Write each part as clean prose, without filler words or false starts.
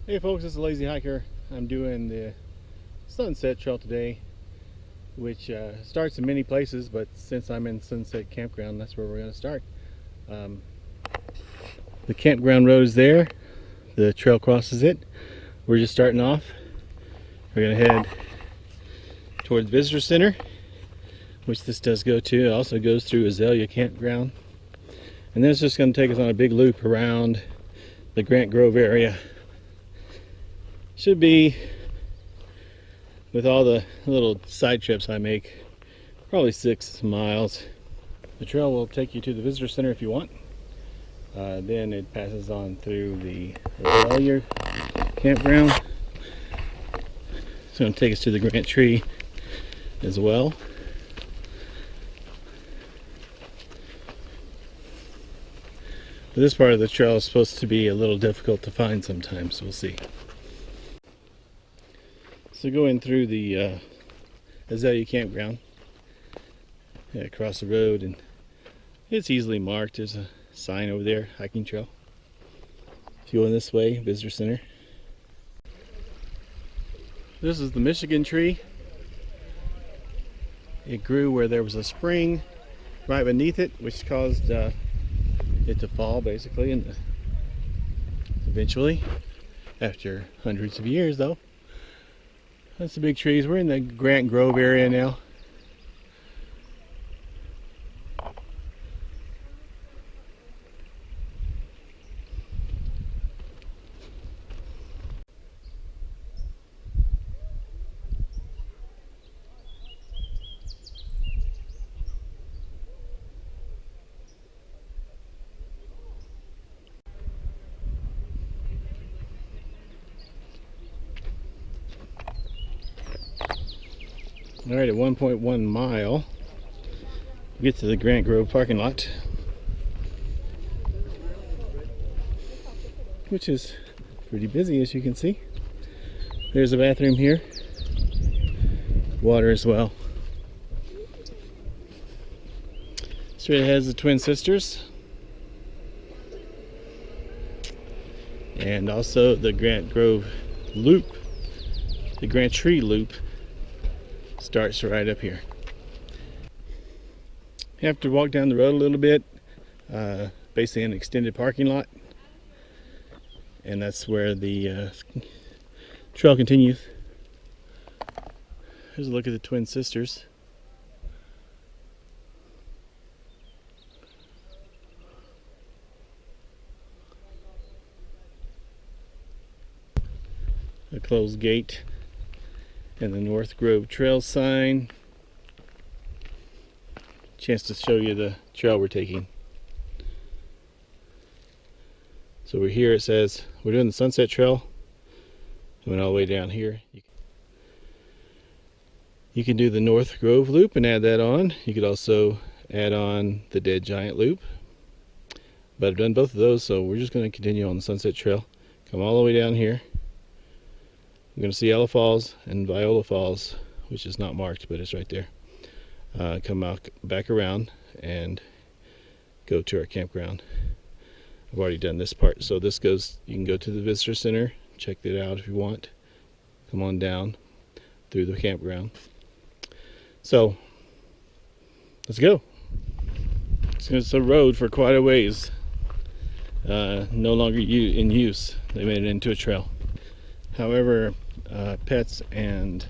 Hey folks, it's the Lazy Hiker. I'm doing the Sunset Trail today, which starts in many places, but since I'm in Sunset Campground, that's where we're going to start. The campground road is there. The trail crosses it. We're just starting off. We're going to head towards the Visitor Center, which this does go to. It also goes through Azalea Campground. And then it's just going to take us on a big loop around the Grant Grove area. Should be, with all the little side trips I make, probably 6 miles. The trail will take you to the visitor center if you want. Then it passes on through the Azalea campground. It's going to take us to the Grant Tree as well. This part of the trail is supposed to be a little difficult to find sometimes. We'll see. So going through the Azalea campground, across the road, and it's easily marked. There's a sign over there, hiking trail. If you go in this way, visitor center. This is the Michigan tree. It grew where there was a spring right beneath it, which caused it to fall basically, and eventually, after hundreds of years though. That's the big trees. We're in the Grant Grove area now. All right, at 1.1 mile, we get to the Grant Grove parking lot, which is pretty busy, as you can see. There's a bathroom here, water as well. Straight ahead is the Twin Sisters, and also the Grant Grove Loop, the Grant Tree Loop. Starts right up here. You have to walk down the road a little bit, basically an extended parking lot, and that's where the trail continues. Here's a look at the Twin Sisters. A closed gate. And the North Grove Trail sign. Chance to show you the trail we're taking. So we're here, it says we're doing the Sunset Trail. Went all the way down here. You can do the North Grove Loop and add that on. You could also add on the Dead Giant Loop. But I've done both of those, so we're just going to continue on the Sunset Trail. Come all the way down here. We're going to see Ella Falls and Viola Falls, which is not marked, but it's right there. Come out, back around and go to our campground. I've already done this part, so this goes, you can go to the visitor center, check it out if you want. Come on down through the campground. So, let's go. It's a road for quite a ways. No longer in use. They made it into a trail. However, pets and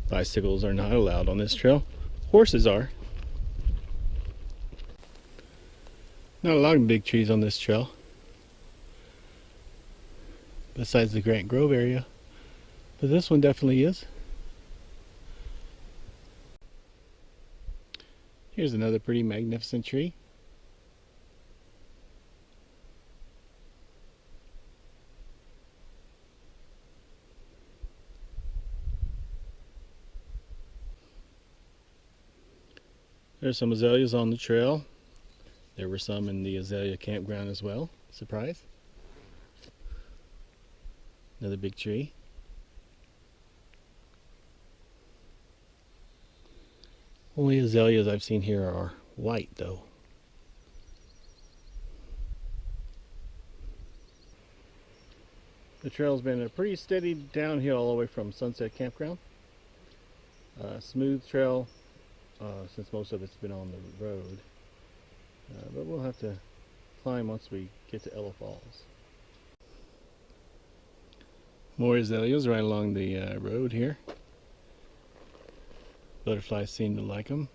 bicycles are not allowed on this trail. Horses are. Not a lot of big trees on this trail, besides the Grant Grove area, but this one definitely is. Here's another pretty magnificent tree. There's some azaleas on the trail. There were some in the Azalea campground as well. Surprise. Another big tree. Only azaleas I've seen here are white though. The trail's been a pretty steady downhill all the way from Sunset Campground. Smooth trail since most of it's been on the road. But we'll have to climb once we get to Ella Falls. More azaleas right along the road here. Butterflies seem to like them.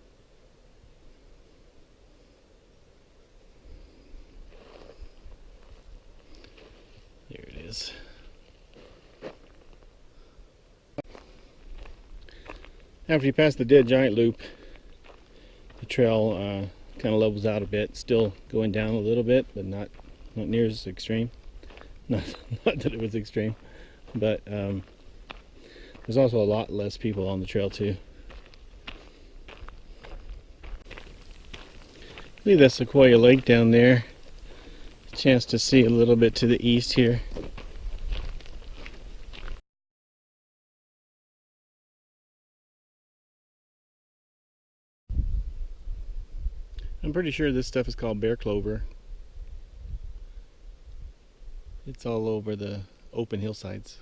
There it is. After you pass the Dead Giant Loop, the trail kind of levels out a bit, still going down a little bit, but not near as extreme. Not that it was extreme, but there's also a lot less people on the trail too. Leave that Sequoia Lake down there. A chance to see a little bit to the east here. I'm pretty sure this stuff is called bear clover. It's all over the open hillsides.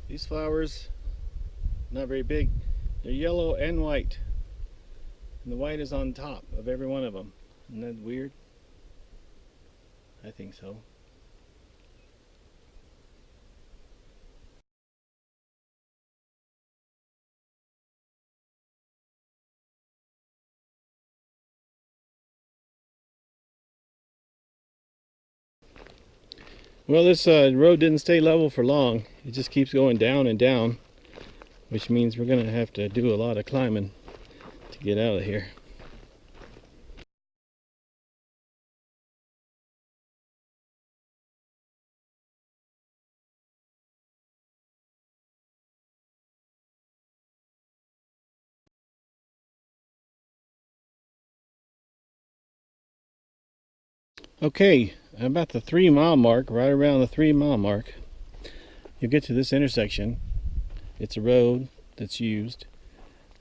These flowers, not very big. They're yellow and white. And the white is on top of every one of them. Isn't that weird? I think so. Well, this road didn't stay level for long. It just keeps going down and down, which means we're going to have to do a lot of climbing to get out of here. Okay, about the 3-mile mark, right around the 3-mile mark, you'll get to this intersection. It's a road that's used.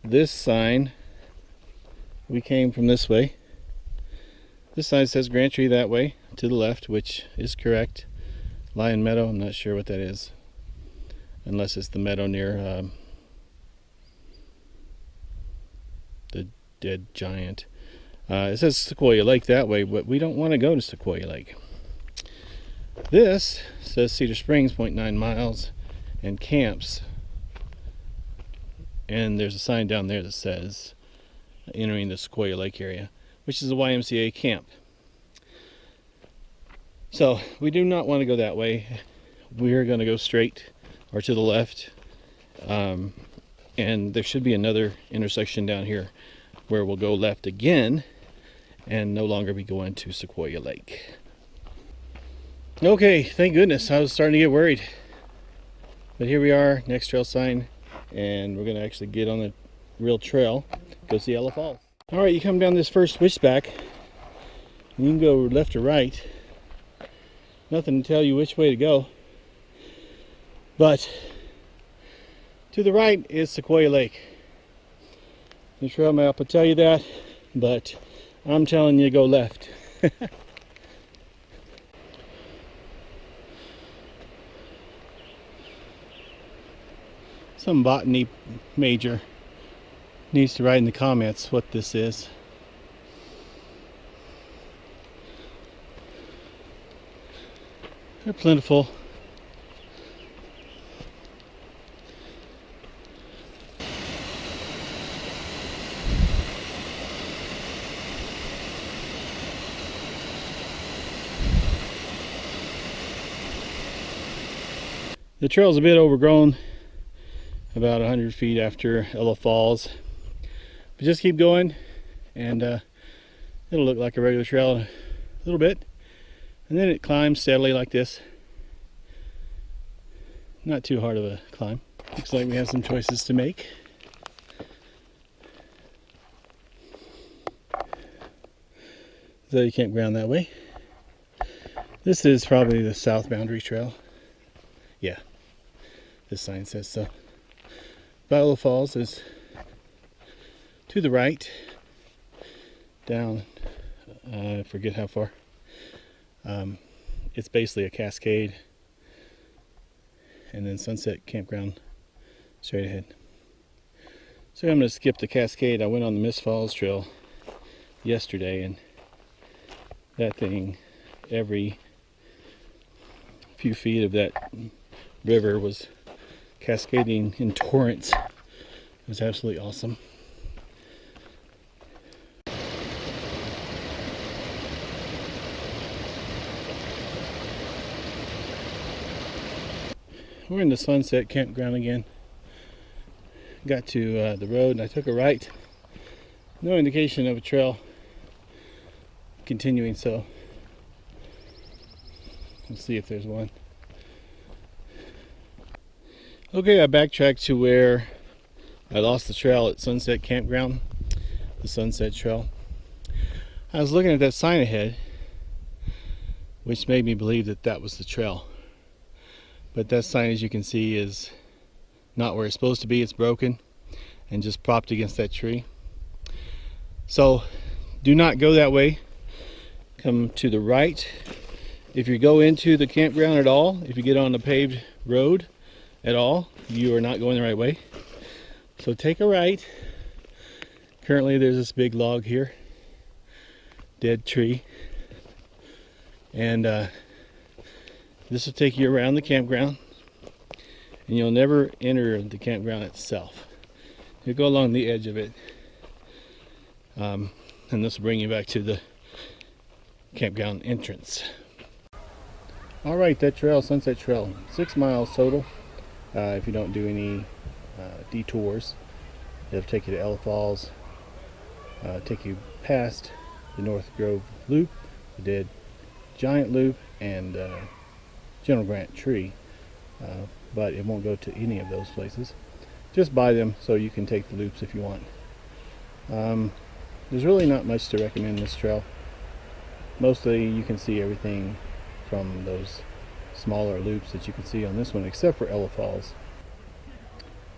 This sign, we came from this way. This sign says Grant Tree that way, to the left, which is correct. Lion Meadow, I'm not sure what that is. Unless it's the meadow near the Dead Giant. It says Sequoia Lake that way, but we don't want to go to Sequoia Lake. This says Cedar Springs, 0.9 miles, and camps. And there's a sign down there that says entering the Sequoia Lake area, which is a YMCA camp. So we do not want to go that way. We're going to go straight or to the left. And there should be another intersection down here where we'll go left again and no longer be going to Sequoia Lake. Okay, thank goodness. I was starting to get worried. But here we are, next trail sign, and we're going to actually get on the real trail, go see Ella Falls. Alright, you come down this first switchback, and you can go left or right. Nothing to tell you which way to go. But to the right is Sequoia Lake. The trail map will tell you that, but I'm telling you to go left. Some botany major needs to write in the comments what this is. They're plentiful. The trail's a bit overgrown, about 100 feet after Ella Falls. But just keep going, and it'll look like a regular trail a little bit. And then it climbs steadily like this. Not too hard of a climb. Looks like we have some choices to make. So you can't ground that way. This is probably the south boundary trail. Yeah, this sign says so. Ella Falls is to the right, down I forget how far. It's basically a cascade, and then Sunset Campground straight ahead. So I'm going to skip the cascade. I went on the Mist Falls Trail yesterday, and that thing, every few feet of that river was cascading in torrents. It was absolutely awesome. We're in the Sunset Campground again. Got to the road and I took a right. No indication of a trail continuing, so let's see if there's one. Okay, I backtracked to where I lost the trail at Sunset Campground, the Sunset Trail. I was looking at that sign ahead, which made me believe that that was the trail. But that sign, as you can see, is not where it's supposed to be. It's broken and just propped against that tree. So do not go that way. Come to the right. If you go into the campground at all, if you get on the paved road at all, you are not going the right way. So take a right. Currently there's this big log here, dead tree, and this will take you around the campground, and you'll never enter the campground itself. You'll go along the edge of it, and this will bring you back to the campground entrance. Alright, that trail, Sunset Trail, 6 miles total. If you don't do any detours, it'll take you to Ella Falls, take you past the North Grove Loop, the Dead Giant Loop, and General Grant Tree, but it won't go to any of those places. Just buy them so you can take the loops if you want. There's really not much to recommend this trail. Mostly you can see everything from those smaller loops that you can see on this one, except for Ella Falls.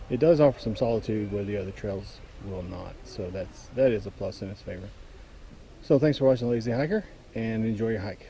It does offer some solitude where the other trails will not, so that is a plus in its favor. So thanks for watching Lazy Hiker, and enjoy your hike.